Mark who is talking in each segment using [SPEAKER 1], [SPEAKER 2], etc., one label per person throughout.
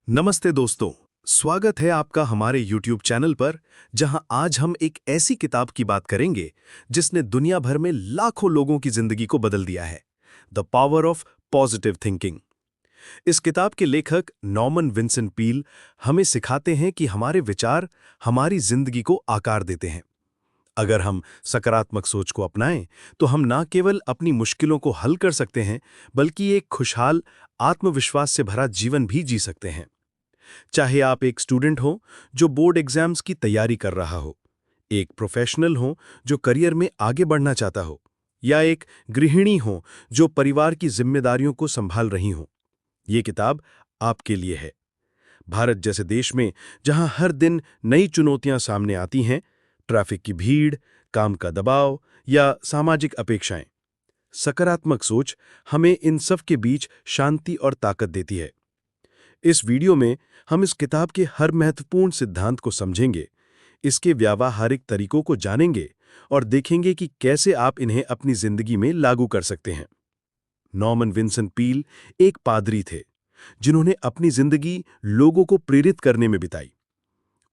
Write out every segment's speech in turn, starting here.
[SPEAKER 1] नमस्ते दोस्तों, स्वागत है आपका हमारे YouTube चैनल पर, जहां आज हम एक ऐसी किताब की बात करेंगे जिसने दुनिया भर में लाखों लोगों की जिंदगी को बदल दिया है। The power of positive thinking. इस किताब के लेखक नॉर्मन विंसेंट पील हमें सिखाते हैं कि हमारे विचार हमारी जिंदगी को आकार देते हैं। अगर हम सकारात्मक सोच को अपनाएं, तो हम ना केवल अपनी मुश्किलों को हल कर सकते हैं, बल्कि एक खुशहाल, आत्मविश्वास से भरा जीवन भी जी सकते हैं। चाहे आप एक स्टूडेंट हो जो बोर्ड एग्जाम्स की तैयारी कर रहा हो, एक प्रोफेशनल हो जो करियर में आगे बढ़ना चाहता हो, या एक गृहिणी हो जो परिवार की जिम्मेदारियों को संभाल रही हो, ये किताब आपके लिए है। भारत जैसे देश में जहां हर दिन नई चुनौतियां सामने आती हैं, ट्रैफिक की भीड़, काम का दबाव या सामाजिक अपेक्षाएं, सकारात्मक सोच हमें इन सब के बीच शांति और ताकत देती है। इस वीडियो में हम इस किताब के हर महत्वपूर्ण सिद्धांत को समझेंगे, इसके व्यावहारिक तरीकों को जानेंगे और देखेंगे कि कैसे आप इन्हें अपनी जिंदगी में लागू कर सकते हैं। नॉर्मन विंसेंट पील एक पादरी थे, जिन्होंने अपनी जिंदगी लोगों को प्रेरित करने में बिताई।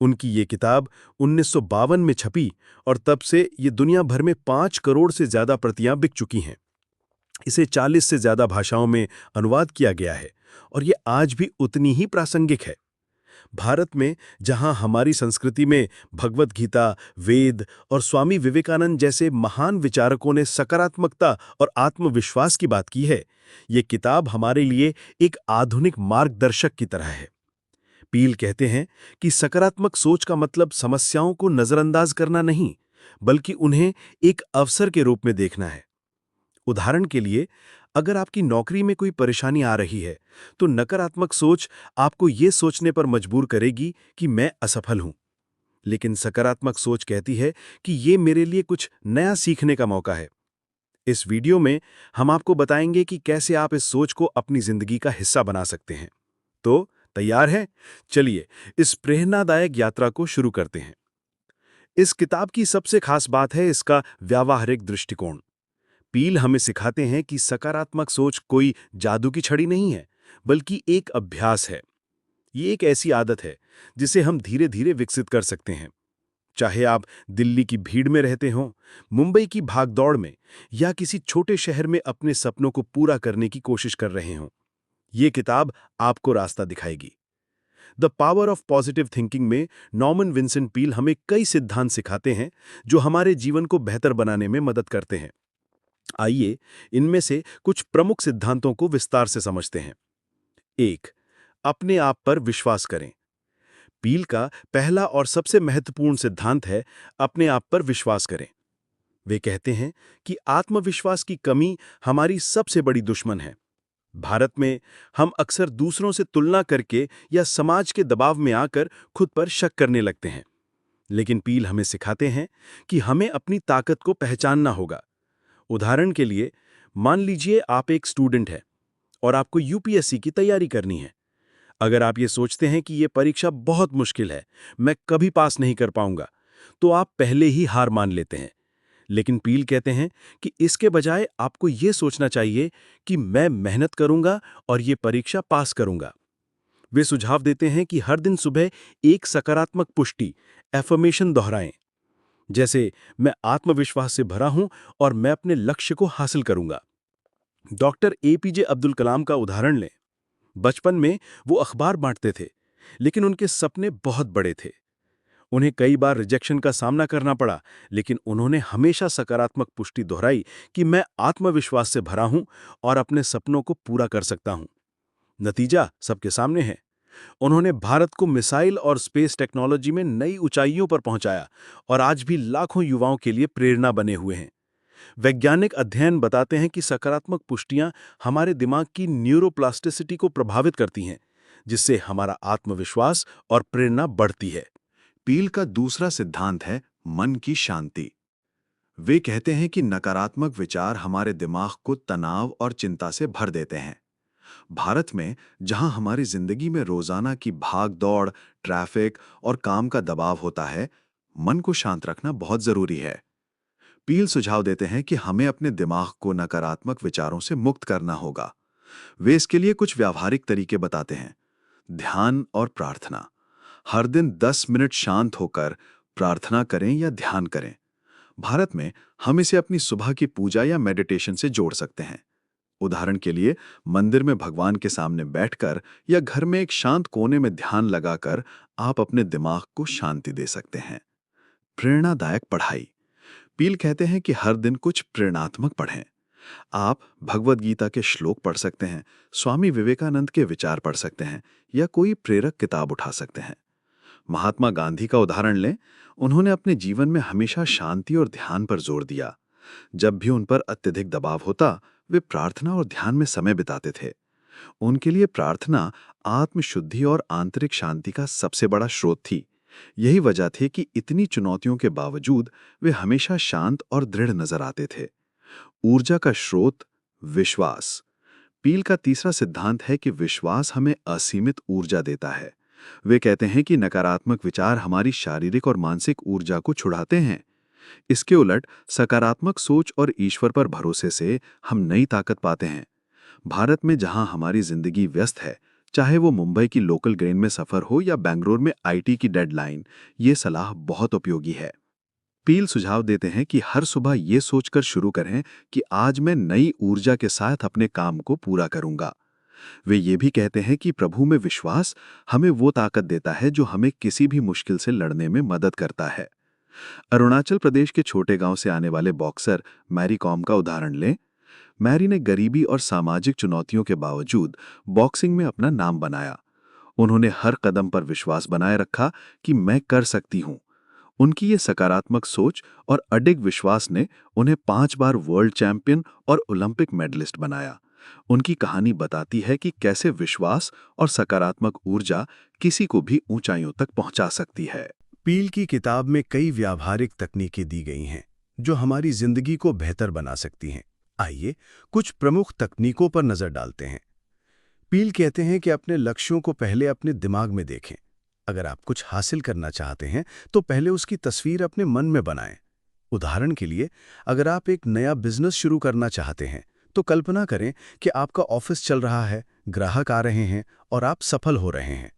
[SPEAKER 1] उनकी ये किताब 1952 में छपी और तब से ये दुनिया भर में 5 करोड़ से ज्यादा प्रतियां बिक चुकी हैं। इसे 40 से ज्यादा भाषाओं में अनुवाद किया गया है और ये आज भी उतनी ही प्रासंगिक है। भारत में जहां हमारी संस्कृति में भगवत गीता, वेद और स्वामी विवेकानंद जैसे महान विचारकों ने सकारात्मकता और आत्मविश्वास की बात की है, ये किताब हमारे लिए एक आधुनिक मार्गदर्शक की तरह है। पील कहते हैं कि सकारात्मक सोच का मतलब समस्याओं को नजरअंदाज करना नहीं, बल्कि उन्हें एक अवसर के रूप में देखना है। उदाहरण के लिए, अगर आपकी नौकरी में कोई परेशानी आ रही है, तो नकारात्मक सोच आपको ये सोचने पर मजबूर करेगी कि मैं असफल हूं। लेकिन सकारात्मक सोच कहती है कि ये मेरे लिए कुछ नया सीखने का मौका है। इस वीडियो में हम आपको बताएंगे कि कैसे आप इस सोच को अपनी जिंदगी का हिस्सा बना सकते हैं। तो तैयार हैं? चलिए इस प्रेरणादायक यात्रा को शुरू करते हैं। इस किताब की सबसे खास बात है इसका व्यावहारिक दृष्टिकोण। पील हमें सिखाते हैं कि सकारात्मक सोच कोई जादू की छड़ी नहीं है, बल्कि एक अभ्यास है। ये एक ऐसी आदत है जिसे हम धीरे धीरे विकसित कर सकते हैं। चाहे आप दिल्ली की भीड़ में रहते हों, मुंबई की भागदौड़ में, या किसी छोटे शहर में अपने सपनों को पूरा करने की कोशिश कर रहे हों, ये किताब आपको रास्ता दिखाएगी। The power of positive thinking में नॉर्मन विंसेंट पील हमें कई सिद्धांत सिखाते हैं जो हमारे जीवन को बेहतर बनाने में मदद करते हैं। आइए इनमें से कुछ प्रमुख सिद्धांतों को विस्तार से समझते हैं। 1. अपने आप पर विश्वास करें। पील का पहला और सबसे महत्वपूर्ण सिद्धांत है अपने आप पर विश्वास करें। वे कहते हैं कि आत्मविश्वास की कमी हमारी सबसे बड़ी दुश्मन है। भारत में हम अक्सर दूसरों से तुलना करके या समाज के दबाव में आकर खुद पर शक करने लगते हैं। लेकिन पील हमें सिखाते हैं कि हमें अपनी ताकत को पहचानना होगा। उदाहरण के लिए, मान लीजिए आप एक स्टूडेंट हैं और आपको यूपीएससी की तैयारी करनी है। अगर आप ये सोचते हैं कि ये परीक्षा बहुत मुश्किल है, मैं कभी पास नहीं कर पाऊंगा, तो आप पहले ही हार मान लेते हैं। लेकिन पील कहते हैं कि इसके बजाय आपको ये सोचना चाहिए कि मैं मेहनत करूंगा और ये परीक्षा पास करूंगा। वे सुझाव देते हैं कि हर दिन सुबह एक सकारात्मक पुष्टि, एफर्मेशन दोहराएं, जैसे मैं आत्मविश्वास से भरा हूं और मैं अपने लक्ष्य को हासिल करूंगा। डॉक्टर एपीजे अब्दुल कलाम का उदाहरण लें। बचपन में वो अखबार बांटते थे, लेकिन उनके सपने बहुत बड़े थे। उन्हें कई बार रिजेक्शन का सामना करना पड़ा, लेकिन उन्होंने हमेशा सकारात्मक पुष्टि दोहराई कि मैं आत्मविश्वास से भरा हूं और अपने सपनों को पूरा कर सकता हूं। नतीजा सबके सामने है। उन्होंने भारत को मिसाइल और स्पेस टेक्नोलॉजी में नई ऊंचाइयों पर पहुंचाया और आज भी लाखों युवाओं के लिए प्रेरणा बने हुए हैं। वैज्ञानिक अध्ययन बताते हैं कि सकारात्मक पुष्टियां हमारे दिमाग की न्यूरोप्लास्टिसिटी को प्रभावित करती हैं, जिससे हमारा आत्मविश्वास और प्रेरणा बढ़ती है।
[SPEAKER 2] पील का दूसरा सिद्धांत है मन की शांति। वे कहते हैं कि नकारात्मक विचार हमारे दिमाग को तनाव और चिंता से भर देते हैं। भारत में जहां हमारी जिंदगी में रोजाना की भाग-दौड़, ट्रैफिक और काम का दबाव होता है, मन को शांत रखना बहुत जरूरी है। पील सुझाव देते हैं कि हमें अपने दिमाग को नकारात्मक विचारों से मुक्त करना होगा। वे इसके लिए कुछ व्यावहारिक तरीके बताते हैं। ध्यान और प्रार्थना। हर दिन 10 मिनट शांत होकर प्रार्थना करें या ध्यान करें। भारत में हम इसे अपनी सुबह की पूजा या मेडिटेशन से जोड़ सकते हैं। उदाहरण के लिए, मंदिर में भगवान के सामने बैठकर या घर में एक शांत कोने में ध्यान लगाकर आप अपने दिमाग को शांति दे सकते हैं। प्रेरणादायक पढ़ाई। पील कहते हैं कि हर दिन कुछ प्रेरणात्मक पढ़ें। आप भगवद गीता के श्लोक पढ़ सकते हैं, स्वामी विवेकानंद के विचार पढ़ सकते हैं या कोई प्रेरक किताब उठा सकते हैं। महात्मा गांधी का उदाहरण लें, उन्होंने अपने जीवन में हमेशा शांति और ध्यान पर जोर दिया। जब भी उन पर अत्यधिक दबाव होता, वे प्रार्थना और ध्यान में समय बिताते थे। उनके लिए प्रार्थना आत्मशुद्धि और आंतरिक शांति का सबसे बड़ा स्रोत थी। यही वजह थी कि इतनी चुनौतियों के बावजूद वे हमेशा शांत और दृढ़ नजर आते थे। ऊर्जा का स्रोत विश्वास। पील का तीसरा सिद्धांत है कि विश्वास हमें असीमित ऊर्जा देता है। वे कहते हैं कि नकारात्मक विचार हमारी शारीरिक और मानसिक ऊर्जा को छुड़ाते हैं। इसके उलट सकारात्मक सोच और ईश्वर पर भरोसे से हम नई ताकत पाते हैं। भारत में जहां हमारी जिंदगी व्यस्त है, चाहे वो मुंबई की लोकल ट्रेन में सफर हो या बेंगलुरु में आईटी की डेडलाइन, ये सलाह बहुत उपयोगी है। पील सुझाव देते हैं कि हर सुबह ये सोचकर शुरू करें कि आज मैं नई ऊर्जा के साथ अपने काम को पूरा करूंगा। वे ये भी कहते हैं कि प्रभु में विश्वास हमें वो ताकत देता है जो हमें किसी भी मुश्किल से लड़ने में मदद करता है। अरुणाचल प्रदेश के छोटे गांव से आने वाले बॉक्सर मैरी कॉम का उदाहरण लें। मैरी ने गरीबी और सामाजिक चुनौतियों के बावजूद बॉक्सिंग में अपना नाम बनाया। उन्होंने हर कदम पर विश्वास बनाए रखा कि मैं कर सकती हूं। उनकी ये सकारात्मक सोच और अडिग विश्वास ने उन्हें 5 बार वर्ल्ड चैंपियन और ओलंपिक मेडलिस्ट बनाया। उनकी कहानी बताती है कि कैसे विश्वास और सकारात्मक ऊर्जा किसी को भी ऊंचाइयों तक पहुंचा सकती है।
[SPEAKER 1] पील की किताब में कई व्यावहारिक तकनीकें दी गई हैं जो हमारी जिंदगी को बेहतर बना सकती हैं। आइए कुछ प्रमुख तकनीकों पर नजर डालते हैं। पील कहते हैं कि अपने लक्ष्यों को पहले अपने दिमाग में देखें। अगर आप कुछ हासिल करना चाहते हैं तो पहले उसकी तस्वीर अपने मन में बनाएं। उदाहरण के लिए, अगर आप एक नया बिजनेस शुरू करना चाहते हैं तो कल्पना करें कि आपका ऑफिस चल रहा है, ग्राहक आ रहे हैं और आप सफल हो रहे हैं।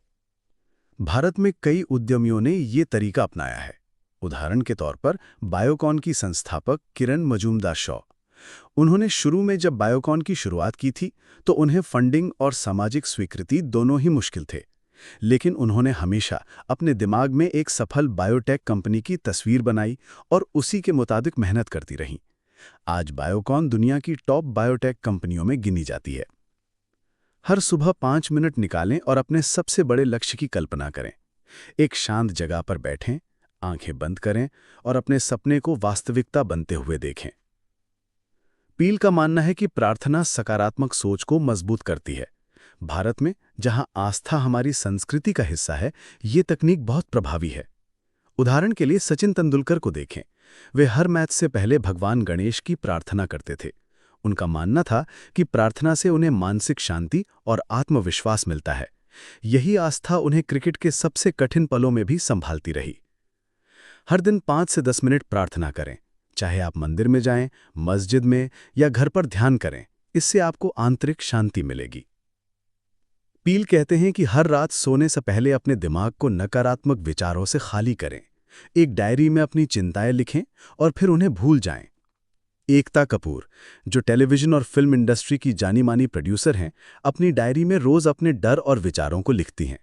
[SPEAKER 1] भारत में कई उद्यमियों ने ये तरीका अपनाया है। उदाहरण के तौर पर बायोकॉन की संस्थापक किरण मजूमदार शॉ। उन्होंने शुरू में जब बायोकॉन की शुरुआत की थी तो उन्हें फंडिंग और सामाजिक स्वीकृति दोनों ही मुश्किल थे, लेकिन उन्होंने हमेशा अपने दिमाग में एक सफल बायोटेक कंपनी की तस्वीर बनाई और उसी के मुताबिक मेहनत करती रहीं। आज बायोकॉन दुनिया की टॉप बायोटेक कंपनियों में गिनी जाती है। हर सुबह 5 मिनट निकालें और अपने सबसे बड़े लक्ष्य की कल्पना करें। एक शांत जगह पर बैठें, आंखें बंद करें और अपने सपने को वास्तविकता बनते हुए देखें। पील का मानना है कि प्रार्थना सकारात्मक सोच को मजबूत करती है। भारत में जहां आस्था हमारी संस्कृति का हिस्सा है, ये तकनीक बहुत प्रभावी है। उदाहरण के लिए सचिन तेंदुलकर को देखें। वे हर मैच से पहले भगवान गणेश की प्रार्थना करते थे। उनका मानना था कि प्रार्थना से उन्हें मानसिक शांति और आत्मविश्वास मिलता है। यही आस्था उन्हें क्रिकेट के सबसे कठिन पलों में भी संभालती रही। हर दिन 5 से 10 मिनट प्रार्थना करें, चाहे आप मंदिर में जाएं, मस्जिद में या घर पर ध्यान करें। इससे आपको आंतरिक शांति मिलेगी। पील कहते हैं कि हर रात सोने से पहले अपने दिमाग को नकारात्मक विचारों से खाली करें। एक डायरी में अपनी चिंताएं लिखें और फिर उन्हें भूल जाएं। एकता कपूर, जो टेलीविजन और फिल्म इंडस्ट्री की जानी मानी प्रोड्यूसर हैं, अपनी डायरी में रोज अपने डर और विचारों को लिखती हैं।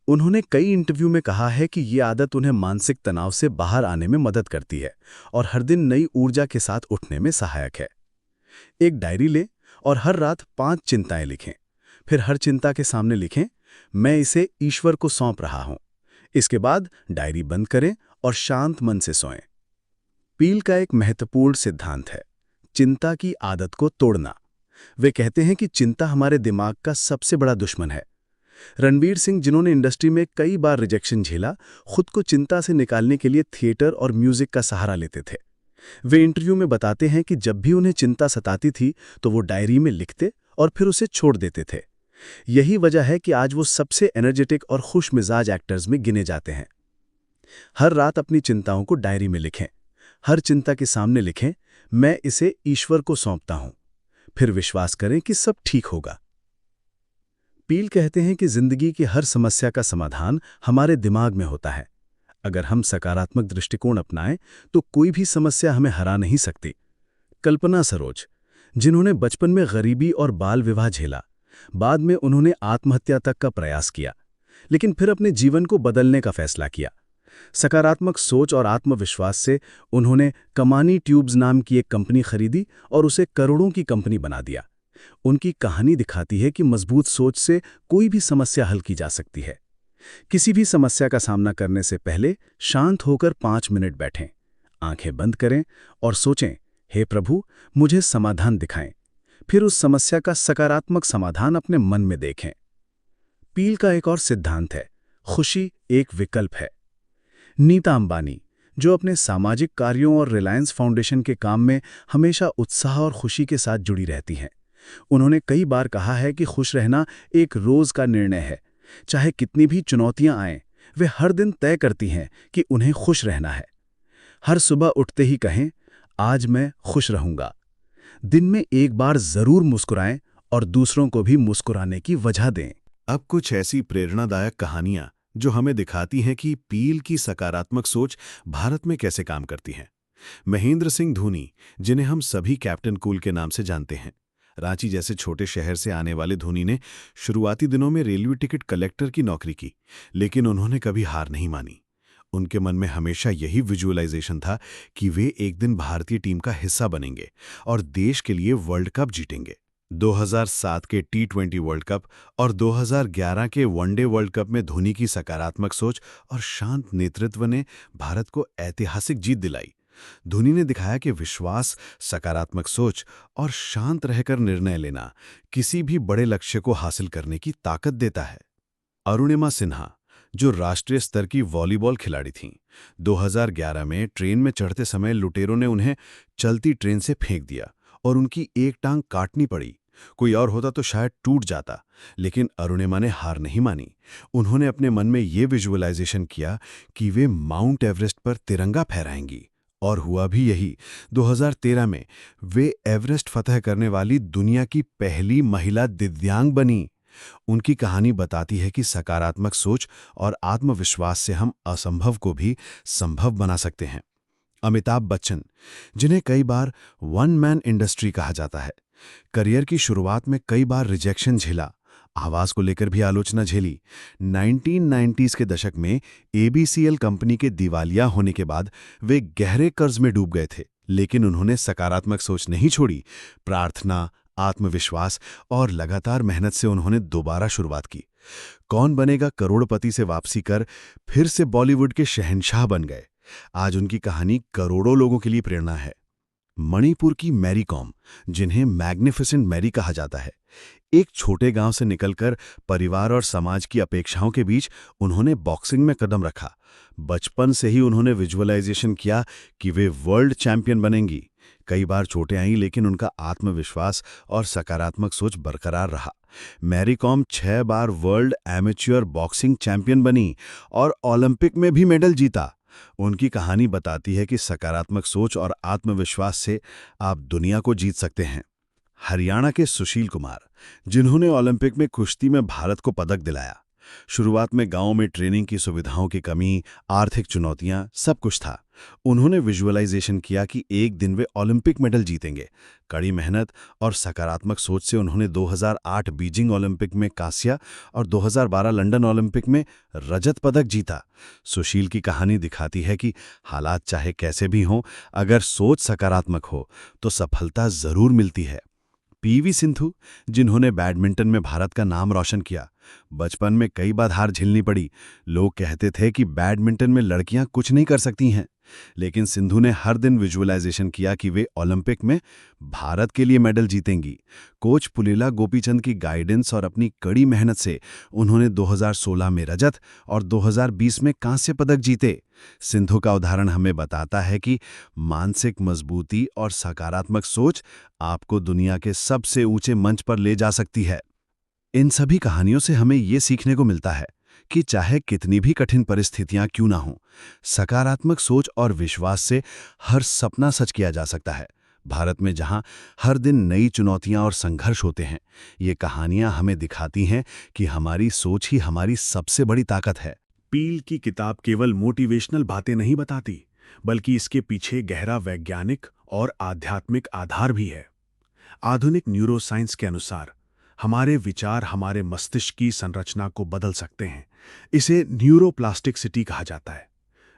[SPEAKER 1] उन्होंने कई इंटरव्यू में कहा है कि ये आदत उन्हें मानसिक तनाव से बाहर आने में मदद करती है और हर दिन नई ऊर्जा के साथ उठने में सहायक है। एक डायरी लें और हर रात 5 चिंताएं लिखें। फिर हर चिंता के सामने लिखें, मैं इसे ईश्वर को सौंप रहा हूं। इसके बाद डायरी बंद करें और शांत मन से सोएं। पील का एक महत्वपूर्ण सिद्धांत है चिंता की आदत को तोड़ना। वे कहते हैं कि चिंता हमारे दिमाग का सबसे बड़ा दुश्मन है। रणवीर सिंह, जिन्होंने इंडस्ट्री में कई बार रिजेक्शन झेला, खुद को चिंता से निकालने के लिए थिएटर और म्यूजिक का सहारा लेते थे। वे इंटरव्यू में बताते हैं कि जब भी उन्हें चिंता सताती थी तो वो डायरी में लिखते और फिर उसे छोड़ देते थे। यही वजह है कि आज वो सबसे एनर्जेटिक और खुश मिजाज एक्टर्स में गिने जाते हैं। हर रात अपनी चिंताओं को डायरी में लिखें। हर चिंता के सामने लिखें, मैं इसे ईश्वर को सौंपता हूं। फिर विश्वास करें कि सब ठीक होगा। पील कहते हैं कि जिंदगी की हर समस्या का समाधान हमारे दिमाग में होता है। अगर हम सकारात्मक दृष्टिकोण अपनाएं तो कोई भी समस्या हमें हरा नहीं सकती। कल्पना सरोज, जिन्होंने बचपन में गरीबी और बाल विवाह झेला, बाद में उन्होंने आत्महत्या तक का प्रयास किया, लेकिन फिर अपने जीवन को बदलने का फैसला किया। सकारात्मक सोच और आत्मविश्वास से उन्होंने कमानी ट्यूब्स नाम की एक कंपनी खरीदी और उसे करोड़ों की कंपनी बना दिया। उनकी कहानी दिखाती है कि मजबूत सोच से कोई भी समस्या हल की जा सकती है। किसी भी समस्या का सामना करने से पहले शांत होकर 5 मिनट बैठें, आंखें बंद करें और सोचें, हे प्रभु, मुझे समाधान दिखाएं। फिर उस समस्या का सकारात्मक समाधान अपने मन में देखें। पील का एक और सिद्धांत है, खुशी एक विकल्प है। नीता अंबानी, जो अपने सामाजिक कार्यों और रिलायंस फाउंडेशन के काम में हमेशा उत्साह और खुशी के साथ जुड़ी रहती हैं, उन्होंने कई बार कहा है कि खुश रहना एक रोज का निर्णय है। चाहे कितनी भी चुनौतियां आएं, वे हर दिन तय करती हैं कि उन्हें खुश रहना है। हर सुबह उठते ही कहें, आज मैं खुश रहूंगा। दिन में एक बार जरूर मुस्कुराएं और दूसरों को भी मुस्कुराने की वजह दें।
[SPEAKER 3] अब कुछ ऐसी प्रेरणादायक कहानियां जो हमें दिखाती हैं कि पील की सकारात्मक सोच भारत में कैसे काम करती है। महेंद्र सिंह धोनी, जिन्हें हम सभी कैप्टन कूल के नाम से जानते हैं, रांची जैसे छोटे शहर से आने वाले धोनी ने शुरुआती दिनों में रेलवे टिकट कलेक्टर की नौकरी की, लेकिन उन्होंने कभी हार नहीं मानी। उनके मन में हमेशा यही विजुअलाइजेशन था कि वे एक दिन भारतीय टीम का हिस्सा बनेंगे और देश के लिए वर्ल्ड कप जीतेंगे। 2007 के T20 वर्ल्ड कप और 2011 के वनडे वर्ल्ड कप में धोनी की सकारात्मक सोच और शांत नेतृत्व ने भारत को ऐतिहासिक जीत दिलाई। धोनी ने दिखाया कि विश्वास, सकारात्मक सोच और शांत रहकर निर्णय लेना किसी भी बड़े लक्ष्य को हासिल करने की ताकत देता है। अरुणिमा सिन्हा, जो राष्ट्रीय स्तर की वॉलीबॉल खिलाड़ी थीं, 2011 में ट्रेन में चढ़ते समय लुटेरों ने उन्हें चलती ट्रेन से फेंक दिया और उनकी एक टांग काटनी पड़ी। कोई और होता तो शायद टूट जाता, लेकिन अरुणिमा ने हार नहीं मानी। उन्होंने अपने मन में ये विजुअलाइजेशन किया कि वे माउंट एवरेस्ट पर तिरंगा फहराएंगी, और हुआ भी यही। 2013 में वे एवरेस्ट फतह करने वाली दुनिया की पहली महिला दिव्यांग बनी। उनकी कहानी बताती है कि सकारात्मक सोच और आत्मविश्वास से हम असंभव को भी संभव बना सकते हैं। अमिताभ बच्चन, जिन्हें कई बार वन मैन इंडस्ट्री कहा जाता है, करियर की शुरुआत में कई बार रिजेक्शन झेला, आवाज को लेकर भी आलोचना झेली। 1990s के दशक में ABCL कंपनी के दिवालिया होने के बाद वे गहरे कर्ज में डूब गए थे, लेकिन उन्होंने सकारात्मक सोच नहीं छोड़ी। प्रार्थना, आत्मविश्वास और लगातार मेहनत से उन्होंने दोबारा शुरुआत की। कौन बनेगा करोड़पति से वापसी कर फिर से बॉलीवुड के शहंशाह बन गए। आज उनकी कहानी करोड़ों लोगों के लिए प्रेरणा है। मणिपुर की मैरी कॉम, जिन्हें मैग्निफिसेंट मैरी कहा जाता है, एक छोटे गांव से निकलकर परिवार और समाज की अपेक्षाओं के बीच उन्होंने बॉक्सिंग में कदम रखा। बचपन से ही उन्होंने विजुअलाइजेशन किया कि वे वर्ल्ड चैंपियन बनेंगी। कई बार चोटें आईं, लेकिन उनका आत्मविश्वास और सकारात्मक सोच बरकरार रहा। मैरी कॉम 6 बार वर्ल्ड एमेच्योर बॉक्सिंग चैंपियन बनी और ओलंपिक में भी मेडल जीता। उनकी कहानी बताती है कि सकारात्मक सोच और आत्मविश्वास से आप दुनिया को जीत सकते हैं। हरियाणा के सुशील कुमार, जिन्होंने ओलंपिक में कुश्ती में भारत को पदक दिलाया। शुरुआत में गांव में ट्रेनिंग की सुविधाओं की कमी, आर्थिक चुनौतियां, सब कुछ था। उन्होंने विजुअलाइजेशन किया कि एक दिन वे ओलंपिक मेडल जीतेंगे। कड़ी मेहनत और सकारात्मक सोच से उन्होंने 2008 बीजिंग ओलंपिक में कांस्य और 2012 लंदन ओलंपिक में रजत पदक जीता। सुशील की कहानी दिखाती है कि हालात चाहे कैसे भी हों, अगर सोच सकारात्मक हो तो सफलता जरूर मिलती है। PV सिंधु, जिन्होंने बैडमिंटन में भारत का नाम रोशन किया, बचपन में कई बार हार झेलनी पड़ी। लोग कहते थे कि बैडमिंटन में लड़कियां कुछ नहीं कर सकती हैं, लेकिन सिंधु ने हर दिन विजुअलाइजेशन किया कि वे ओलंपिक में भारत के लिए मेडल जीतेंगी। कोच पुलेला गोपीचंद की गाइडेंस और अपनी कड़ी मेहनत से उन्होंने 2016 में रजत और 2020 में कांस्य पदक जीते। सिंधु का उदाहरण हमें बताता है कि मानसिक मजबूती और सकारात्मक सोच आपको दुनिया के सबसे ऊंचे मंच पर ले जा सकती है। इन सभी कहानियों से हमें ये सीखने को मिलता है कि चाहे कितनी भी कठिन परिस्थितियां क्यों ना हों, सकारात्मक सोच और विश्वास से हर सपना सच किया जा सकता है। भारत में जहां हर दिन नई चुनौतियां और संघर्ष होते हैं, ये कहानियां हमें दिखाती हैं कि हमारी सोच ही हमारी सबसे बड़ी ताकत है। पील की किताब केवल मोटिवेशनल बातें नहीं बताती, बल्कि इसके पीछे गहरा वैज्ञानिक और आध्यात्मिक आधार भी है। आधुनिक न्यूरोसाइंस के अनुसार हमारे विचार हमारे मस्तिष्क की संरचना को बदल सकते हैं। इसे न्यूरोप्लास्टिसिटी कहा जाता है।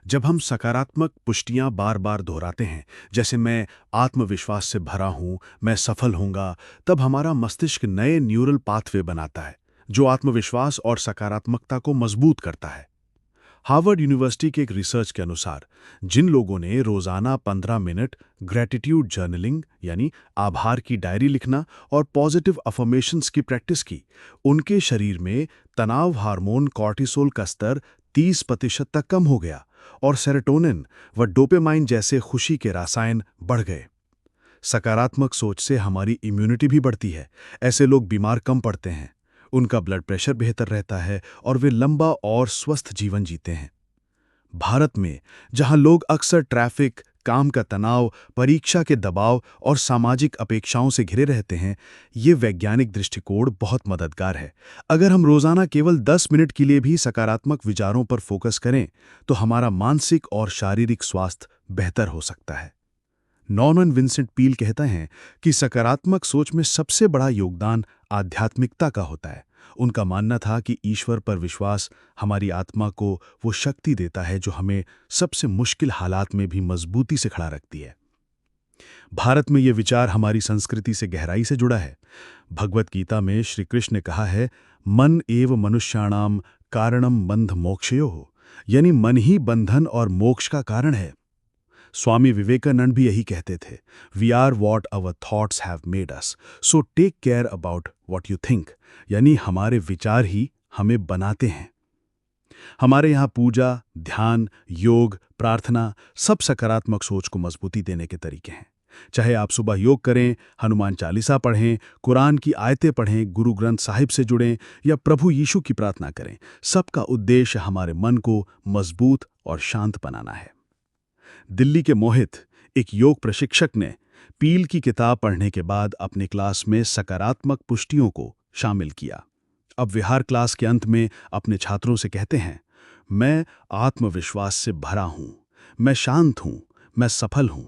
[SPEAKER 3] जब हम सकारात्मक पुष्टियां बार बार दोहराते हैं, जैसे मैं आत्मविश्वास से भरा हूं, मैं सफल होऊंगा, तब हमारा मस्तिष्क नए न्यूरल पाथवे बनाता है जो आत्मविश्वास और सकारात्मकता को मजबूत करता है। हार्वर्ड यूनिवर्सिटी के एक रिसर्च के अनुसार जिन लोगों ने रोजाना 15 मिनट ग्रेटिट्यूड जर्नलिंग यानी आभार की डायरी लिखना और पॉजिटिव अफर्मेशंस की प्रैक्टिस की, उनके शरीर में तनाव हार्मोन कॉर्टिसोल का स्तर 30% तक कम हो गया और सेरोटोनिन व डोपामाइन जैसे खुशी के रसायन बढ़ गए। सकारात्मक सोच से हमारी इम्यूनिटी भी बढ़ती है। ऐसे लोग बीमार कम पड़ते हैं, उनका ब्लड प्रेशर बेहतर रहता है और वे लंबा और स्वस्थ जीवन जीते हैं। भारत में जहां लोग अक्सर ट्रैफिक, काम का तनाव, परीक्षा के दबाव और सामाजिक अपेक्षाओं से घिरे रहते हैं, ये वैज्ञानिक दृष्टिकोण बहुत मददगार है। अगर हम रोजाना केवल 10 मिनट के लिए भी सकारात्मक विचारों पर फोकस करें, तो हमारा मानसिक और शारीरिक स्वास्थ्य बेहतर हो सकता है। नॉर्मन विंसेंट पील कहते हैं कि सकारात्मक सोच में सबसे बड़ा योगदान आध्यात्मिकता का होता है। उनका मानना था कि ईश्वर पर विश्वास हमारी आत्मा को वो शक्ति देता है जो हमें सबसे मुश्किल हालात में भी मजबूती से खड़ा रखती है। भारत में ये विचार हमारी संस्कृति से गहराई से जुड़ा है। भगवत गीता में श्री कृष्ण ने कहा है, मन एव मनुष्याणाम कारणम बंध मोक्षयोः, यानी मन ही बंधन और मोक्ष का कारण है। स्वामी विवेकानंद भी यही कहते थे, we are what our thoughts have made us, so take care about what you think, यानी हमारे विचार ही हमें बनाते हैं। हमारे यहाँ पूजा, ध्यान, योग, प्रार्थना सब सकारात्मक सोच को मजबूती देने के तरीके हैं। चाहे आप सुबह योग करें, हनुमान चालीसा पढ़ें, कुरान की आयतें पढ़ें, गुरु ग्रंथ साहिब से जुड़ें या प्रभु यीशु की प्रार्थना करें, सबका उद्देश्य हमारे मन को मजबूत और शांत बनाना है। दिल्ली के मोहित, एक योग प्रशिक्षक ने पील की किताब पढ़ने के बाद अपनी क्लास में सकारात्मक पुष्टियों को शामिल किया। अब विहार क्लास के अंत में अपने छात्रों से कहते हैं, मैं आत्मविश्वास से भरा हूं, मैं शांत हूं, मैं सफल हूं।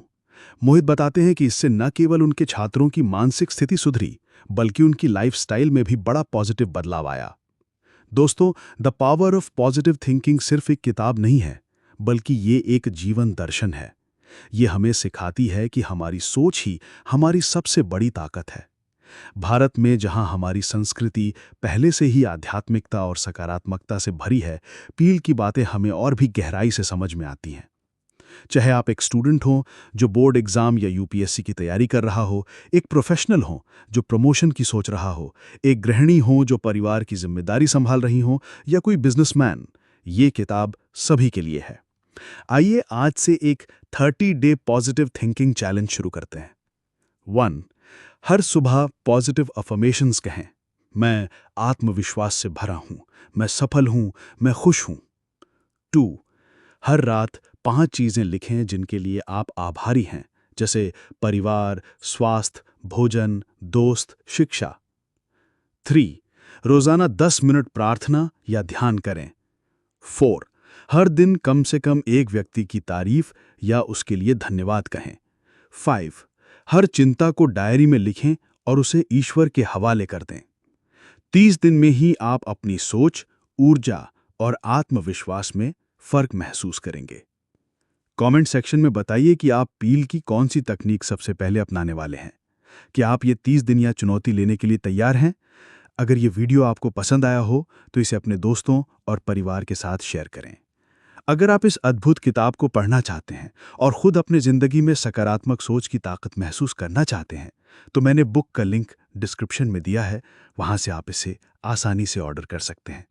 [SPEAKER 3] मोहित बताते हैं कि इससे न केवल उनके छात्रों की मानसिक स्थिति सुधरी, बल्कि उनकी लाइफस्टाइल में भी बड़ा पॉजिटिव बदलाव आया। दोस्तों, the power of positive thinking सिर्फ एक किताब नहीं है, बल्कि ये एक जीवन दर्शन है। ये हमें सिखाती है कि हमारी सोच ही हमारी सबसे बड़ी ताकत है। भारत में जहां हमारी संस्कृति पहले से ही आध्यात्मिकता और सकारात्मकता से भरी है, पील की बातें हमें और भी गहराई से समझ में आती हैं। चाहे आप एक स्टूडेंट हो जो बोर्ड एग्जाम या यूपीएससी की तैयारी कर रहा हो, एक प्रोफेशनल हो जो प्रमोशन की सोच रहा हो, एक गृहिणी हो जो परिवार की जिम्मेदारी संभाल रही हो, या कोई बिजनेसमैन, ये किताब सभी के लिए है। आइए आज से एक 30 डे पॉजिटिव थिंकिंग चैलेंज शुरू करते हैं। 1. हर सुबह पॉजिटिव अफर्मेशंस कहें। मैं आत्मविश्वास से भरा हूं, मैं सफल हूं, मैं खुश हूं। 2. हर रात 5 चीजें लिखें जिनके लिए आप आभारी हैं, जैसे परिवार, स्वास्थ्य, भोजन, दोस्त, शिक्षा। 3. रोजाना 10 मिनट प्रार्थना या ध्यान करें। 4. हर दिन कम से कम एक व्यक्ति की तारीफ या उसके लिए धन्यवाद कहें। 5. हर चिंता को डायरी में लिखें और उसे ईश्वर के हवाले कर दें। 30 दिन में ही आप अपनी सोच, ऊर्जा और आत्मविश्वास में फर्क महसूस करेंगे। कमेंट सेक्शन में बताइए कि आप पील की कौन सी तकनीक सबसे पहले अपनाने वाले हैं। क्या आप ये 30 दिन या चुनौती लेने के लिए तैयार हैं? अगर ये वीडियो आपको पसंद आया हो तो इसे अपने दोस्तों और परिवार के साथ शेयर करें। अगर आप इस अद्भुत किताब को पढ़ना चाहते हैं और खुद अपनी जिंदगी में सकारात्मक सोच की ताकत महसूस करना चाहते हैं, तो मैंने बुक का लिंक डिस्क्रिप्शन में दिया है, वहां से आप इसे आसानी से ऑर्डर कर सकते हैं।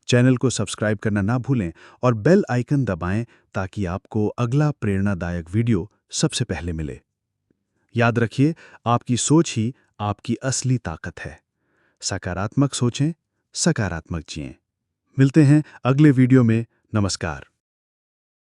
[SPEAKER 3] चैनल को सब्सक्राइब करना ना भूलें और बेल आइकन दबाएं ताकि आपको अगला प्रेरणादायक वीडियो सबसे पहले मिले। याद रखिए, आपकी सोच ही आपकी असली ताकत है। सकारात्मक सोचें, सकारात्मक जिएं। मिलते हैं अगले वीडियो में। नमस्कार।